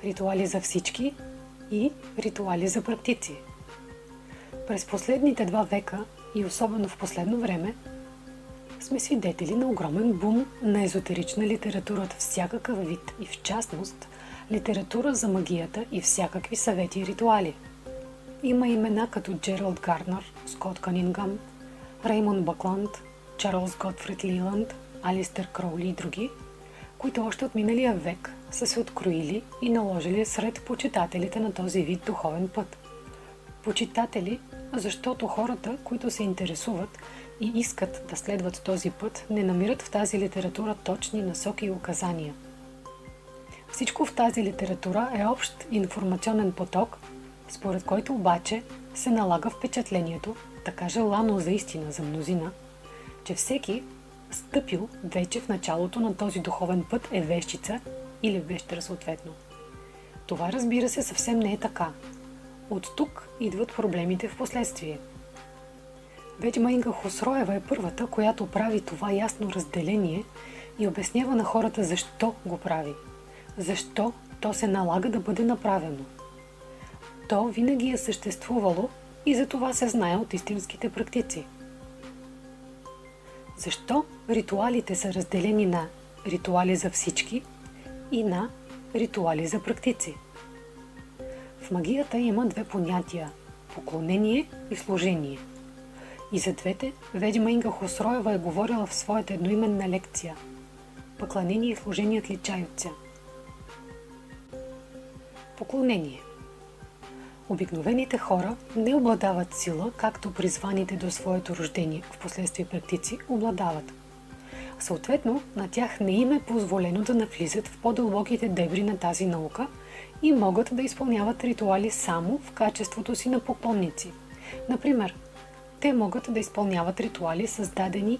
Ритуали за всички и ритуали за практици. През последните 2 века и особено в последно време сме свидетели на огромен бум на езотерична литература от всякакъв вид и в частност литература за магията и всякакви съвети и ритуали. Има имена като Джералд Гарнер, Скот Канингъм, Реймонд Бъкланд, Чарлз Готфрид Лиланд, Алистър Кроули и други, които още от миналия век са се откроили и наложили сред почитателите на този вид духовен път. Почитатели, защото хората, които се интересуват и искат да следват този път, не намират в тази литература точни насоки и указания. Всичко в тази литература е общ информационен поток, според който обаче се налага впечатлението, така желано за истина за мнозина, че всеки стъпил вече в началото на този духовен път е вещица или вещер съответно. Това, разбира се, съвсем не е така. От тук идват проблемите в последствие. Ведьма Инга Хосроева е първата, която прави това ясно разделение и обяснява на хората защо го прави. Защо то се налага да бъде направено. То винаги е съществувало и за това се знае от истинските практици. Защо ритуалите са разделени на ритуали за всички и на ритуали за практици? В магията има 2 понятия – поклонение и служение. И за двете ведьма Инга Хосроева е говорила в своята едноименна лекция. Поклонение и служение отличают се. Поклонение. Обикновените хора не обладават сила, както призваните до своето рождение, в последствие практици, обладават. Съответно, на тях не им е позволено да навлизат в по-дълбоките дебри на тази наука и могат да изпълняват ритуали само в качеството си на поклонници. Например, те могат да изпълняват ритуали, създадени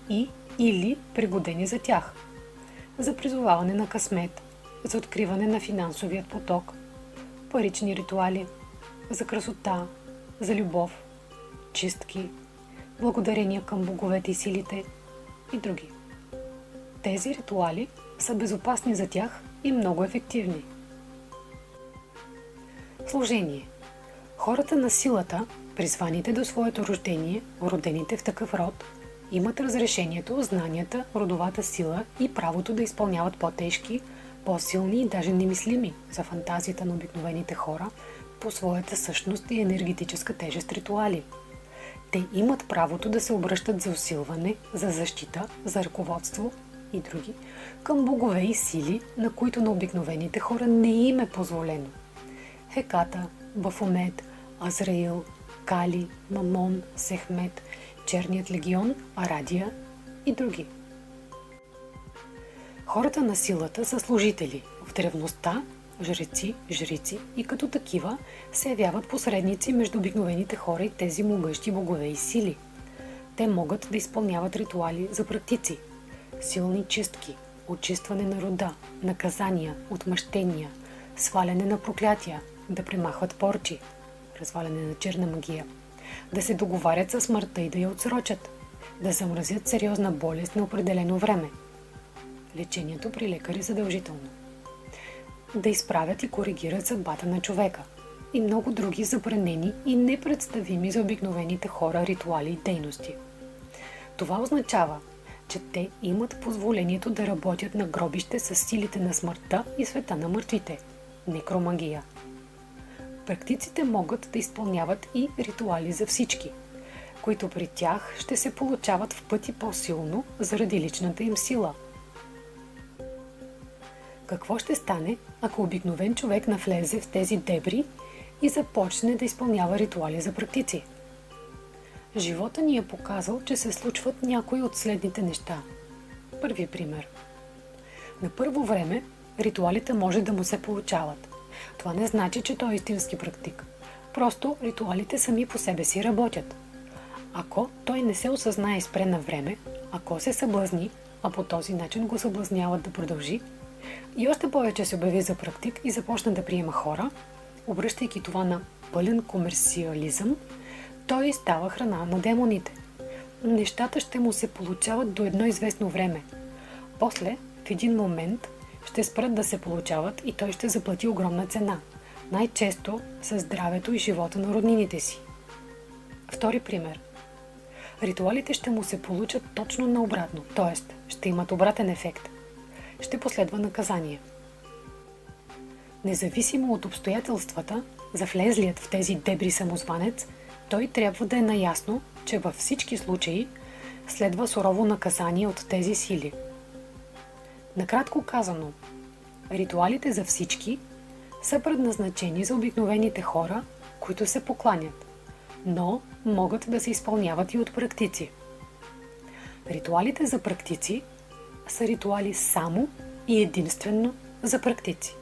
или пригодени за тях. За призоваване на късмет, за откриване на финансовият поток, парични ритуали, за красота, за любов, чистки, благодарения към боговете и силите и други. Тези ритуали са безопасни за тях и много ефективни. Служение. Хората на силата, призваните до своето рождение, родените в такъв род, имат разрешението, знанията, родовата сила и правото да изпълняват по-тежки, по-силни и даже немислими за фантазията на обикновените хора по своята същност и енергетическа тежест ритуали. Те имат правото да се обръщат за усилване, за защита, за ръководство и други към богове и сили, на които на обикновените хора не им е позволено. Хеката, Бафомет, Азраил, Кали, Мамон, Сехмет, Черният легион, Арадия и други. Хората на силата са служители. В древността жреци, жрици и като такива се явяват посредници между обикновените хора и тези могъщи богове и сили. Те могат да изпълняват ритуали за практици, силни чистки, очистване на рода, наказания, отмъщения, сваляне на проклятия, да премахват порчи, разваляне на черна магия, да се договарят със смъртта и да я отсрочат, да замразят сериозна болест на определено време. Лечението при лекар е задължително. Да изправят и коригират съдбата на човека и много други забранени и непредставими за обикновените хора ритуали и дейности. Това означава, че те имат позволението да работят на гробище с силите на смъртта и света на мъртвите – некромагия. Практиците могат да изпълняват и ритуали за всички, които при тях ще се получават в пъти по-силно заради личната им сила. Какво ще стане, ако обикновен човек навлезе в тези дебри и започне да изпълнява ритуали за практици? Живота ни е показал, че се случват някои от следните неща. Първи пример. На първо време ритуалите може да му се получават. Това не значи, че той е истински практик. Просто ритуалите сами по себе си работят. Ако той не се осъзнае и спре на време, ако се съблазни, а по този начин го съблазняват да продължи, и още повече се обяви за практик и започна да приема хора, обръщайки това на пълен комерциализъм, той става храна на демоните. Нещата ще му се получават до едно известно време. После, в един момент, ще спрат да се получават и той ще заплати огромна цена. Най-често със здравето и живота на роднините си. Втори пример. Ритуалите ще му се получат точно наобратно, т.е. ще имат обратен ефект. Ще последва наказание. Независимо от обстоятелствата, за влезлият в тези дебри самозванец, той трябва да е наясно, че във всички случаи следва сурово наказание от тези сили. Накратко казано, ритуалите за всички са предназначени за обикновените хора, които се покланят, но могат да се изпълняват и от практици. Ритуалите за практици са ритуали само и единствено за практици.